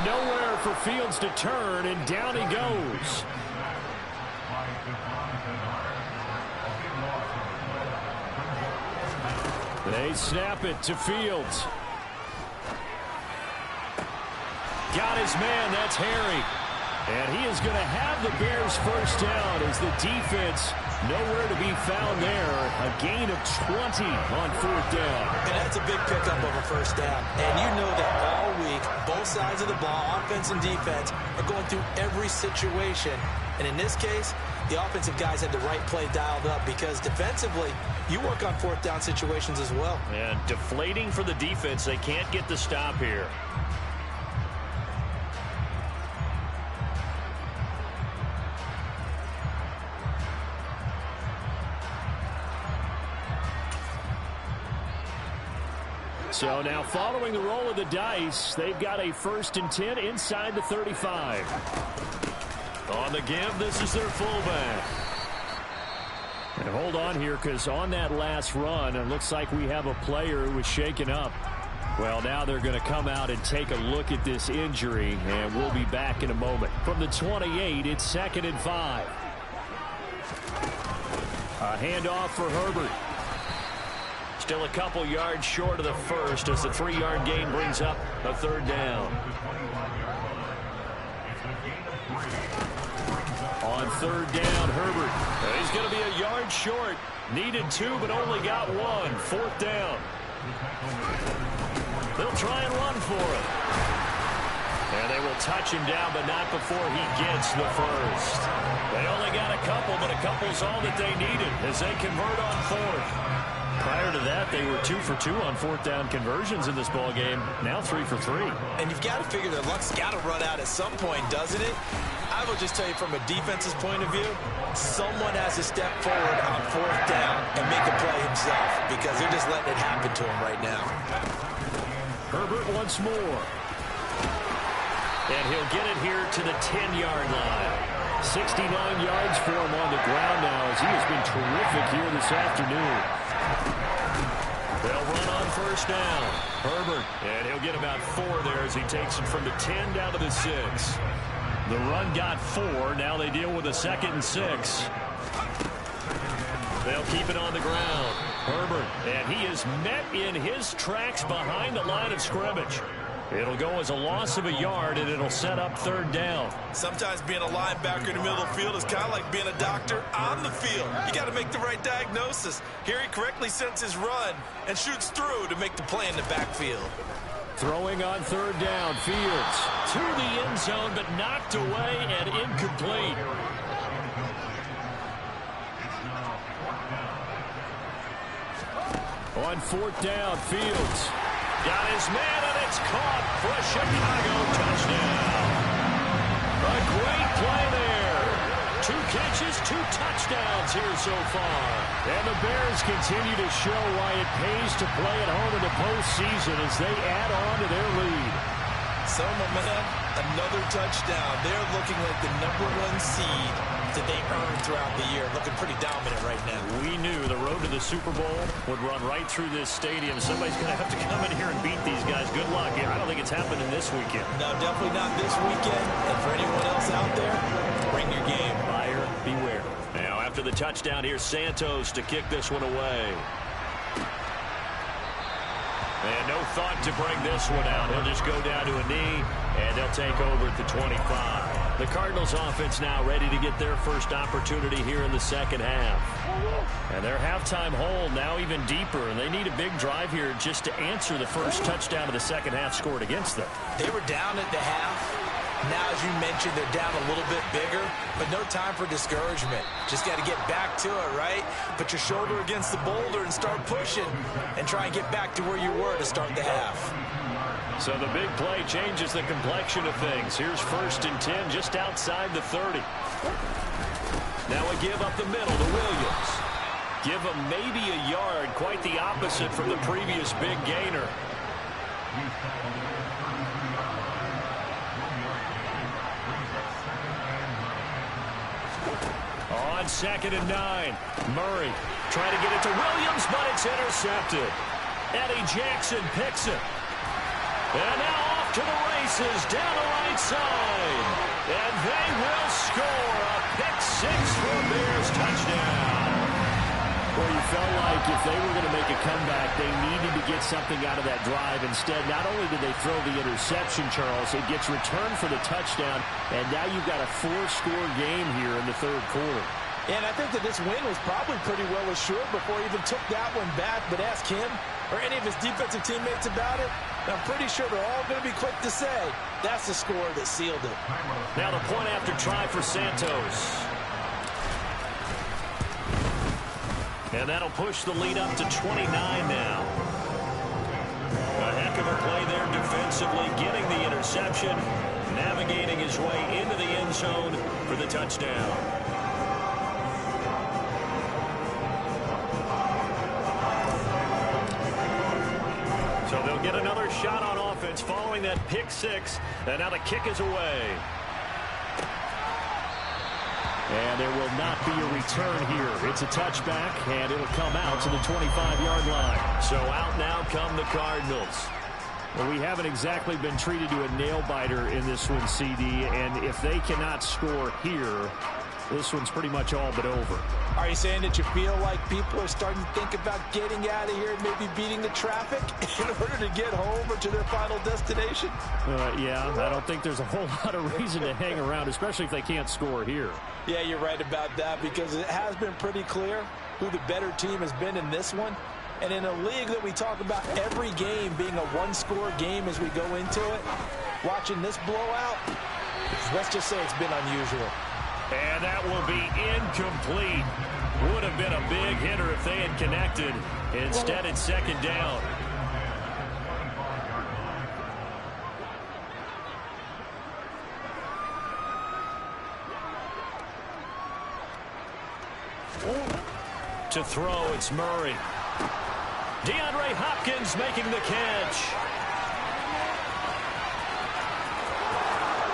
Nowhere for Fields to turn, and down he goes. They snap it to Fields. Got his man, that's Harry. And he is going to have the Bears first down as the defense nowhere to be found there. A gain of 20 on 4th down. And that's a big pickup of a first down. And you know that all week, both sides of the ball, offense and defense, are going through every situation. And in this case, the offensive guys had the right play dialed up because defensively, you work on 4th down situations as well. And deflating for the defense. They can't get the stop here. So now following the roll of the dice, they've got a 1st and 10 inside the 35. On the give, this is their fullback. And hold on here, because on that last run, it looks like we have a player who was shaken up. Well, now they're going to come out and take a look at this injury, and we'll be back in a moment. From the 28, it's 2nd and 5. A handoff for Herbert. Still a couple yards short of the first as the 3-yard gain brings up a 3rd down. On 3rd down, Herbert. He's going to be a yard short. Needed 2, but only got 1. 4th down. They'll try and run for it. And they will touch him down, but not before he gets the first. They only got a couple, but a couple's all that they needed as they convert on 4th. Prior to that, they were 2 for 2 on 4th down conversions in this ball game. Now 3 for 3. And you've got to figure that luck's got to run out at some point, doesn't it? I will just tell you from a defense's point of view, someone has to step forward on 4th down and make a play himself because they're just letting it happen to him right now. Herbert once more. And he'll get it here to the 10-yard line. 69 yards for him on the ground now as he has been terrific here this afternoon. They'll run on 1st down. Herbert. And he'll get about 4 there as he takes it from the 10 down to the 6. The run got 4. Now they deal with a 2nd and 6. They'll keep it on the ground. Herbert. And he is met in his tracks behind the line of scrimmage. It'll go as a loss of a yard, and it'll set up 3rd down. Sometimes being a linebacker in the middle of the field is kind of like being a doctor on the field. You got to make the right diagnosis. Here he correctly sends his run and shoots through to make the play in the backfield. Throwing on 3rd down, Fields. To the end zone, but knocked away and incomplete. On 4th down, Fields. Got his man, and it's caught for a Chicago touchdown. A great play there. 2 catches, 2 touchdowns here so far. And the Bears continue to show why it pays to play at home in the postseason as they add on to their lead. So, my man, another touchdown. They're looking like the #1 seed that they earned throughout the year. Looking pretty dominant right now. We knew the road to the Super Bowl would run right through this stadium. Somebody's going to have to come in here and beat these guys. Good luck. I don't think it's happening this weekend. No, definitely not this weekend. And for anyone else out there, bring your game. Buyer beware. Now, after the touchdown, here's Santos to kick this one away. And no thought to bring this one out. He'll just go down to a knee, and they'll take over at the 25. The Cardinals offense now ready to get their first opportunity here in the second half. And their halftime hole now even deeper, and they need a big drive here just to answer the first touchdown of the second half scored against them. They were down at the half. Now, as you mentioned, they're down a little bit bigger, but no time for discouragement. Just got to get back to it, right? Put your shoulder against the boulder and start pushing and try and get back to where you were to start the half. So the big play changes the complexion of things. Here's 1st and 10 just outside the 30. Now a give up the middle to Williams. Give him maybe a yard, quite the opposite from the previous big gainer. On 2nd and 9, Murray trying to get it to Williams, but it's intercepted. Eddie Jackson picks it. And now off to the races down the right side. And they will score a pick-6 for a Bears touchdown. Well, you felt like if they were going to make a comeback, they needed to get something out of that drive. Instead, not only did they throw the interception, Charles, it gets returned for the touchdown, and now you've got a 4-score game here in the third quarter. And I think that this win was probably pretty well assured before he even took that one back. But ask him or any of his defensive teammates about it, I'm pretty sure they're all going to be quick to say that's the score that sealed it. Now the point after try for Santos. And that'll push the lead up to 29 now. A heck of a play there defensively, getting the interception, navigating his way into the end zone for the touchdown. So they'll get another shot on offense following that pick-6, and now the kick is away. And there will not be a return here. It's a touchback, and it'll come out to the 25-yard line. So out now come the Cardinals. Well, we haven't exactly been treated to a nail-biter in this one, CD, and if they cannot score here, this one's pretty much all but over. Are you saying that you feel like people are starting to think about getting out of here and maybe beating the traffic in order to get home or to their final destination? Yeah, I don't think there's a whole lot of reason to hang around, especially if they can't score here. Yeah, you're right about that, because it has been pretty clear who the better team has been in this one. And in a league that we talk about every game being a one-score game as we go into it, watching this blowout, let's just say it's been unusual. And that will be incomplete. Would have been a big hitter if they had connected. Instead, it's 2nd down. To throw, it's Murray. DeAndre Hopkins making the catch.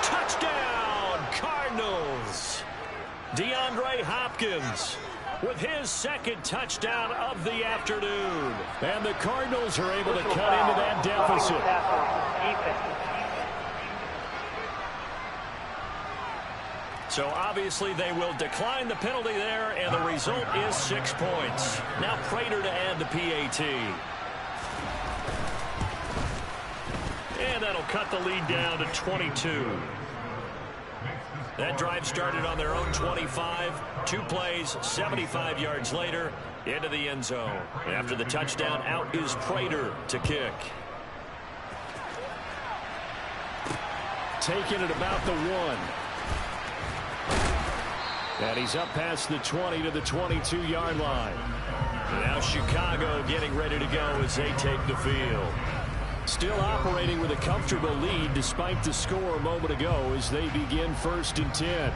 Touchdown, Cardinals. DeAndre Hopkins with his 2nd touchdown of the afternoon. And the Cardinals are able to cut into that deficit. So obviously they will decline the penalty there, and the result is 6 points. Now Prater to add the PAT. And that'll cut the lead down to 22. That drive started on their own 25. 2 plays, 75 yards later, into the end zone. After the touchdown, out is Prater to kick. Taking it about the 1. And he's up past the 20 to the 22-yard line. Now Chicago getting ready to go as they take the field. Still operating with a comfortable lead despite the score a moment ago as they begin 1st and 10.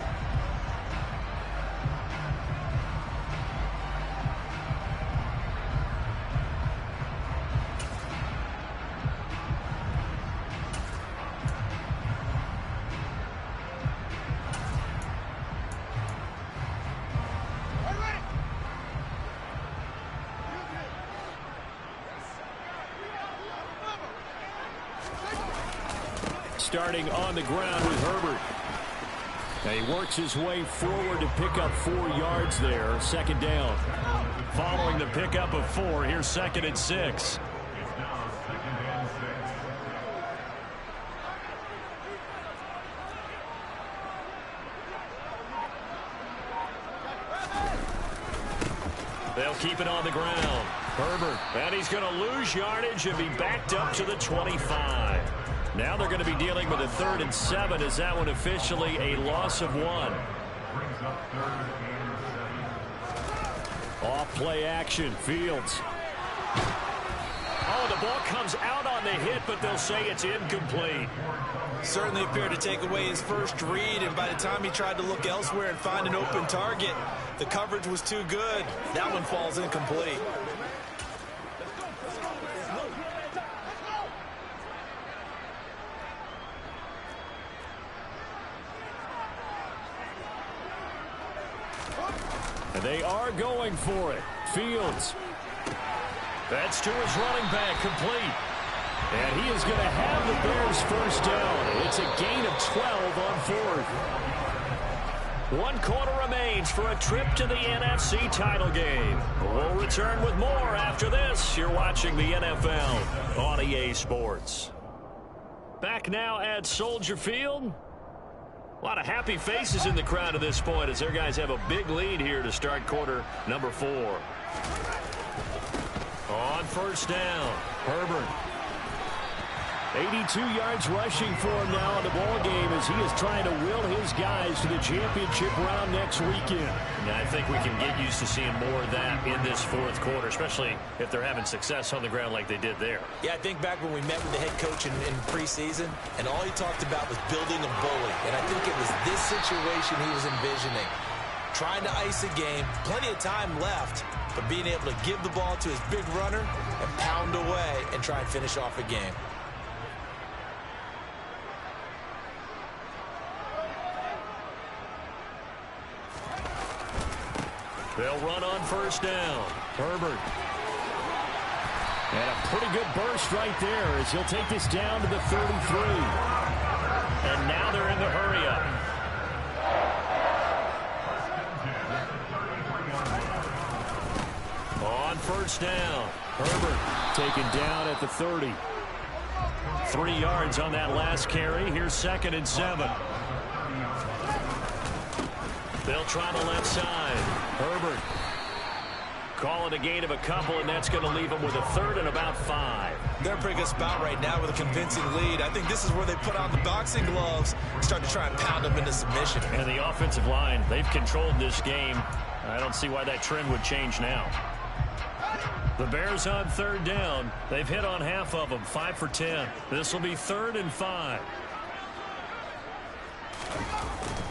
Starting on the ground with Herbert. And he works his way forward to pick up 4 yards there. 2nd down. Following the pickup of 4, here's 2nd and 6. They'll keep it on the ground. Herbert, and he's going to lose yardage and be backed up to the 25. Now they're going to be dealing with a 3rd and 7 as that one officially a loss of 1. Off play action, Fields. Oh, the ball comes out on the hit, but they'll say it's incomplete. Certainly appeared to take away his first read, and by the time he tried to look elsewhere and find an open target, the coverage was too good. That one falls incomplete. And they are going for it. Fields. That's to his running back, complete. And he is going to have the Bears first down. It's a gain of 12 on 4th. 1 quarter remains for a trip to the NFC title game. We'll return with more after this. You're watching the NFL on EA Sports. Back now at Soldier Field. A lot of happy faces in the crowd at this point as their guys have a big lead here to start quarter number 4. On first down, Herbert. 82 yards rushing for him now in the ball game as he is trying to will his guys to the championship round next weekend. And I think we can get used to seeing more of that in this 4th quarter, especially if they're having success on the ground like they did there. Yeah, I think back when we met with the head coach in preseason, and all he talked about was building a bully. And I think it was this situation he was envisioning. Trying to ice a game, plenty of time left, but being able to give the ball to his big runner and pound away and try and finish off a game. They'll run on first down. Herbert. And a pretty good burst right there as he'll take this down to the 33. And now they're in the hurry up. On first down. Herbert taken down at the 30. 3 yards on that last carry. Here's 2nd and 7. They'll try the left side. Herbert. Call it a gain of a couple, and that's going to leave them with a 3rd and about 5. They're in a pretty good spot right now with a convincing lead. I think this is where they put on the boxing gloves and start to try and pound them into submission. And the offensive line, they've controlled this game. I don't see why that trend would change now. The Bears on 3rd down. They've hit on half of them, 5 for 10. This will be 3rd and 5.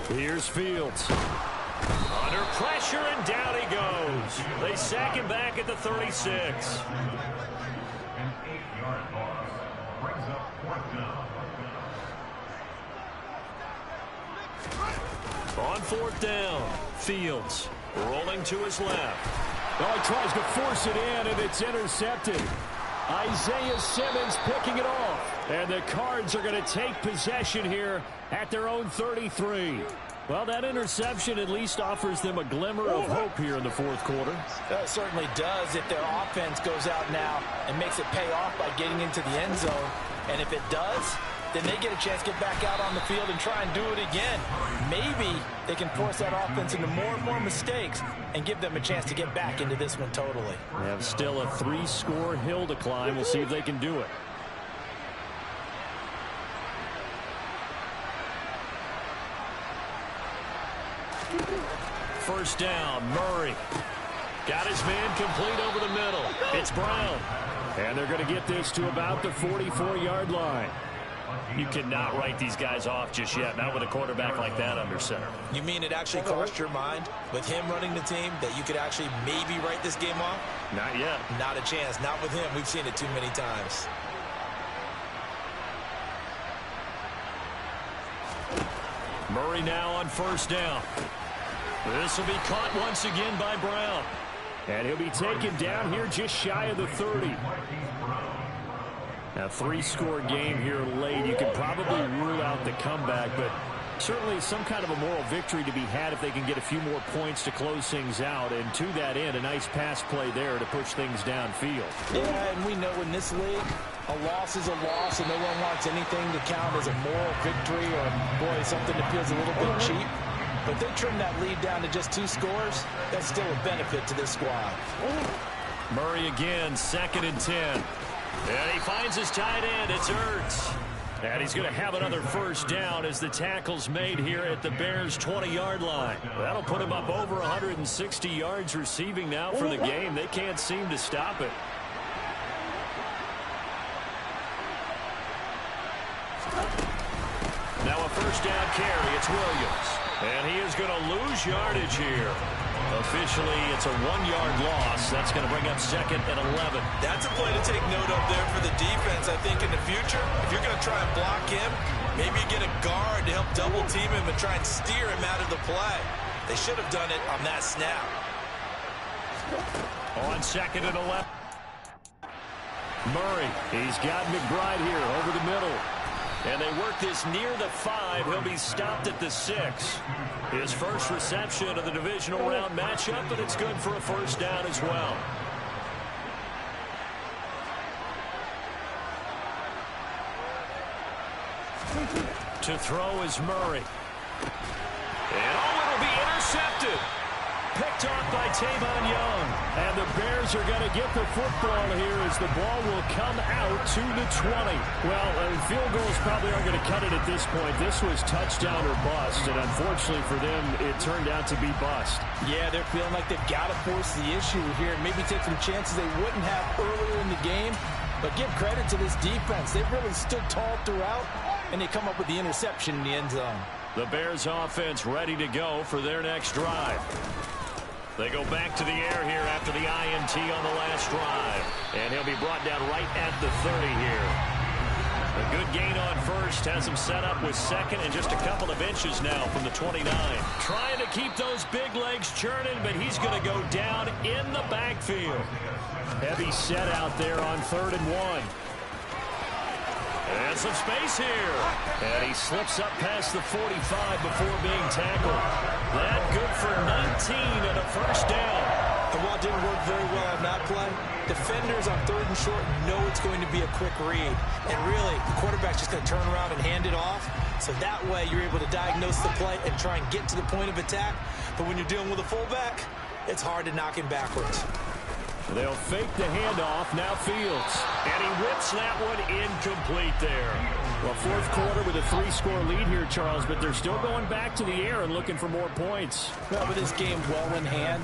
Here's Fields. Under pressure, and down he goes. They sack him back at the 36. An 8-yard loss brings up 4th down. On 4th down, Fields rolling to his left. Oh, he tries to force it in, and it's intercepted. Isaiah Simmons picking it off. And the Cards are going to take possession here at their own 33. Well, that interception at least offers them a glimmer of hope here in the 4th quarter. That certainly does if their offense goes out now and makes it pay off by getting into the end zone. And if it does, then they get a chance to get back out on the field and try and do it again. Maybe they can force that offense into more and more mistakes and give them a chance to get back into this one totally. They have still a 3-score hill to climb. We'll see if they can do it. First down, Murray. Got his man complete over the middle. It's Brown. And they're going to get this to about the 44-yard line. You cannot write these guys off just yet, not with a quarterback like that under center. You mean it actually crossed your mind with him running the team that you could actually maybe write this game off? Not yet. Not a chance. Not with him. We've seen it too many times. Murray now on first down. This will be caught once again by Brown. And he'll be taken down here just shy of the 30. A 3-score game here late. You can probably rule out the comeback, but certainly some kind of a moral victory to be had if they can get a few more points to close things out. And to that end, a nice pass play there to push things downfield. Yeah, and we know in this league, a loss is a loss, and no one wants anything to count as a moral victory or, boy, something that feels a little bit cheap. But they trim that lead down to just 2 scores. That's still a benefit to this squad. Murray again, 2nd and 10. And he finds his tight end. It's Ertz. And he's going to have another first down as the tackle's made here at the Bears' 20-yard line. That'll put him up over 160 yards receiving now for the game. They can't seem to stop it. Now a first down carry. It's Williams. And he is going to lose yardage here. Officially, it's a 1-yard loss. That's going to bring up 2nd and 11. That's a play to take note of there for the defense, I think, in the future. If you're going to try and block him, maybe you get a guard to help double-team him and try and steer him out of the play. They should have done it on that snap. On 2nd and 11. Murray, he's got McBride here over the middle. And they work this near the 5. He'll be stopped at the 6. His first reception of the divisional round matchup, and it's good for a first down as well. To throw is Murray. And it'll be intercepted. Picked off by Tavon Young. And the Bears are going to get the football here as the ball will come out to the 20. Well, field goals probably aren't going to cut it at this point. This was touchdown or bust, and unfortunately for them, it turned out to be bust. Yeah, they're feeling like they've got to force the issue here and maybe take some chances they wouldn't have earlier in the game. But give credit to this defense. They've really stood tall throughout, and they come up with the interception in the end zone. The Bears offense ready to go for their next drive. They go back to the air here after the INT on the last drive. And he'll be brought down right at the 30 here. A good gain on first has him set up with 2nd and just a couple of inches now from the 29. Trying to keep those big legs churning, but he's going to go down in the backfield. Heavy set out there on 3rd and 1. And some space here. And he slips up past the 45 before being tackled. That good for 19 and a first down. And while it didn't work very well on that play, defenders on 3rd and short know it's going to be a quick read. And really, the quarterback's just going to turn around and hand it off. So that way you're able to diagnose the play and try and get to the point of attack. But when you're dealing with a fullback, it's hard to knock him backwards. They'll fake the handoff. Now Fields. And he whips that one incomplete there. Well, 4th quarter with a 3-score lead here, Charles, but they're still going back to the air and looking for more points. Well, with this game well in hand,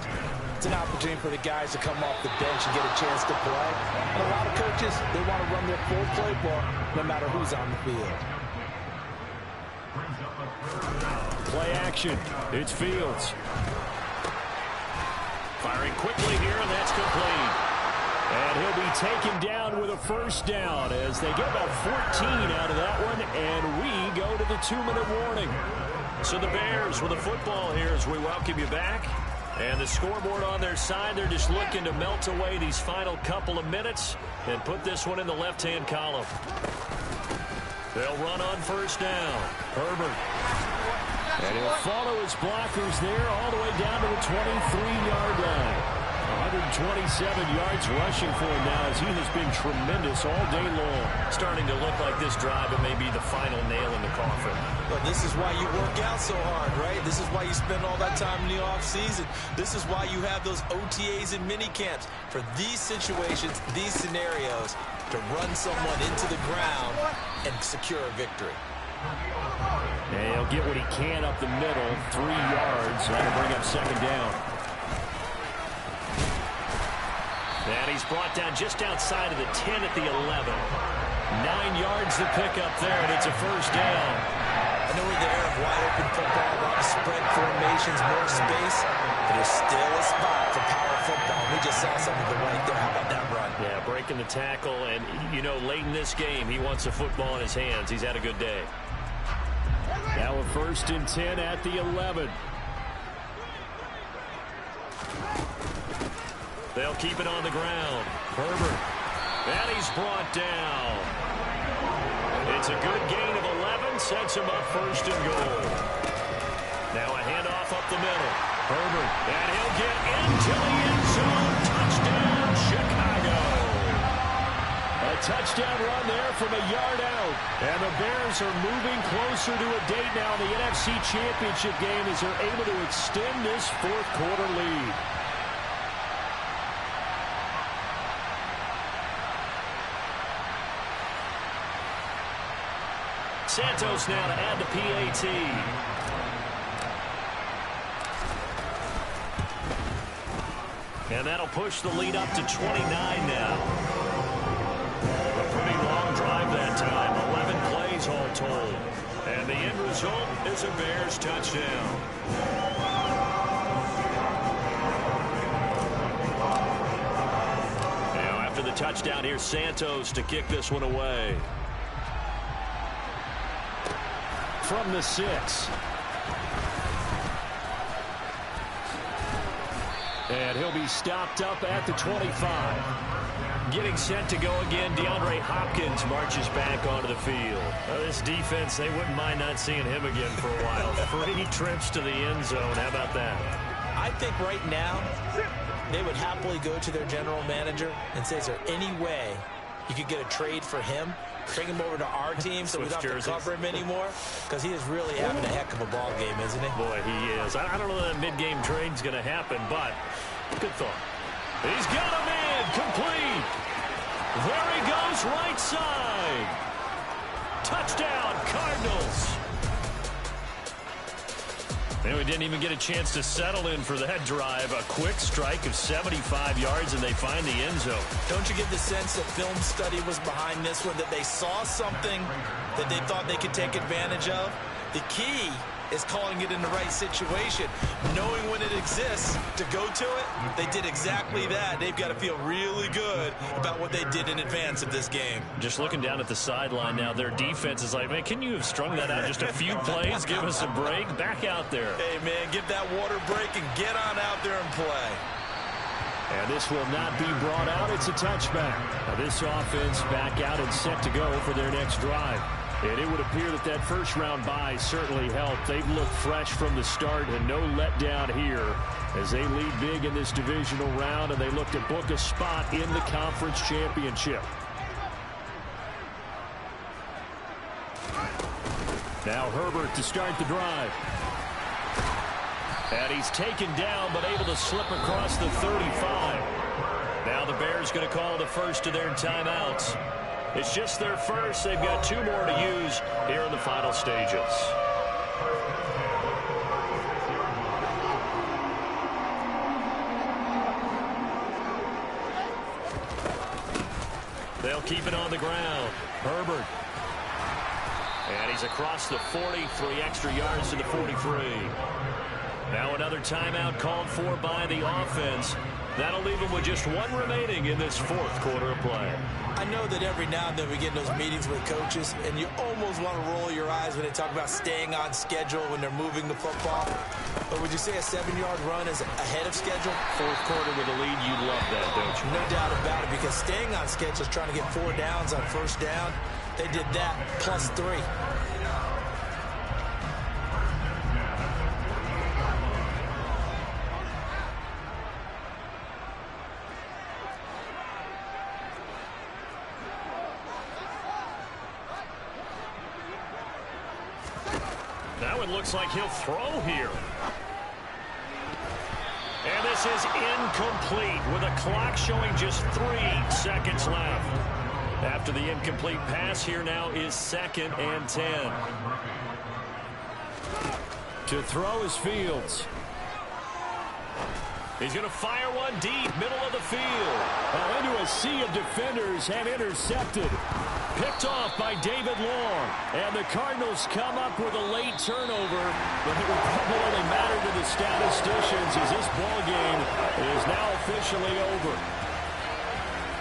it's an opportunity for the guys to come off the bench and get a chance to play. And a lot of coaches, they want to run their full playbook no matter who's on the field. Play action. It's Fields. Firing quickly here, and that's complete. And he'll be taken down with a first down as they get about 14 out of that one, and we go to the 2-minute warning. So the Bears with the football here as we welcome you back. And the scoreboard on their side, they're just looking to melt away these final couple of minutes and put this one in the left-hand column. They'll run on first down. Herbert. And he'll follow his blockers there all the way down to the 23-yard line. 127 yards rushing for him now as he has been tremendous all day long. Starting to look like this drive, it may be the final nail in the coffin. But this is why you work out so hard, right? This is why you spend all that time in the offseason. This is why you have those OTAs and mini camps for these situations, these scenarios, to run someone into the ground and secure a victory. And he'll get what he can up the middle, 3 yards. That'll bring up 2nd down. And he's brought down just outside of the 10 at the 11. 9 yards to pick up there, and it's a first down. I know we're there, wide open football, a lot of spread formations, more space, but there's still a spot for power football. We just saw something right there. How about that run? Yeah, breaking the tackle, and, you know, late in this game, he wants the football in his hands. He's had a good day. Now a 1st and 10 at the 11. They'll keep it on the ground. Herbert. And he's brought down. It's a good gain of 11. Sets him up 1st and goal. Now a handoff up the middle. Herbert. And he'll get into the end zone. Touchdown, Chicago. A A touchdown run there from a yard out. And the Bears are moving closer to a date now in the NFC Championship game as they're able to extend this fourth quarter lead. Santos now to add the PAT. And that'll push the lead up to 29 now. A pretty long drive that time. 11 plays all told. And the end result is a Bears touchdown. Now after the touchdown, here's Santos to kick this one away. From the 6. And he'll be stopped up at the 25. Getting set to go again, DeAndre Hopkins marches back onto the field. This defense, they wouldn't mind not seeing him again for a while. 3 trips to the end zone. How about that? I think right now they would happily go to their general manager and say, is there any way you could get a trade for him? Bring him over to our team so we don't have to cover him anymore, because he is really having a heck of a ball game, isn't he? Boy, he is. I don't know that mid-game trade's going to happen, but good thought. He's got a man complete. There he goes, right side. Touchdown, Cardinals. And we didn't even get a chance to settle in for that drive. A quick strike of 75 yards, and they find the end zone. Don't you get the sense that film study was behind this one, that they saw something that they thought they could take advantage of? The key is calling it in the right situation, knowing when it exists to go to it. They did exactly that. They've got to feel really good about what they did in advance of this game. Just looking down at the sideline now, their defense is like, man, can you have strung that out just a few plays? Give us a break. Back out there. Hey, man, give that water break and get on out there and play. And this will not be brought out. It's a touchback. Now this offense back out and set to go for their next drive. And it would appear that that first-round bye certainly helped. They've looked fresh from the start and no letdown here as they lead big in this divisional round, and they look to book a spot in the conference championship. Now Herbert to start the drive. And he's taken down but able to slip across the 35. Now the Bears going to call the first of their timeouts. It's just their first. They've got 2 more to use here in the final stages. They'll keep it on the ground. Herbert. And he's across the 40, 3 extra yards to the 43. Now another timeout called for by the offense. That'll leave them with just 1 remaining in this fourth quarter of play. I know that every now and then we get in those meetings with coaches, and you almost want to roll your eyes when they talk about staying on schedule when they're moving the football. But would you say a 7-yard run is ahead of schedule? Fourth quarter with a lead, you love that, don't you? No doubt about it, because staying on schedule is trying to get 4 downs on first down. They did that plus 3. Now it looks like he'll throw here. And this is incomplete with a clock showing just 3 seconds left. After the incomplete pass, here now is 2nd and 10. To throw is Fields. He's going to fire one deep, middle of the field. Well, into a sea of defenders and intercepted. Picked off by David Long. And the Cardinals come up with a late turnover, but it will probably only matter to the statisticians as this ball game is now officially over.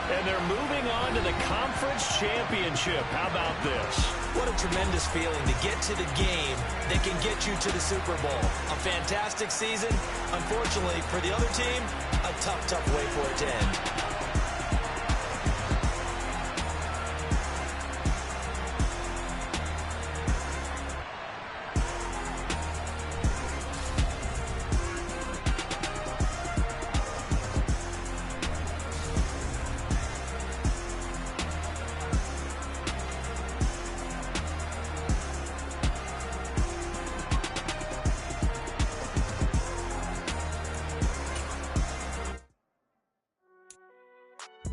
And they're moving on to the conference championship. How about this? What a tremendous feeling to get to the game that can get you to the Super Bowl. A fantastic season. Unfortunately, for the other team, a tough way for it to end.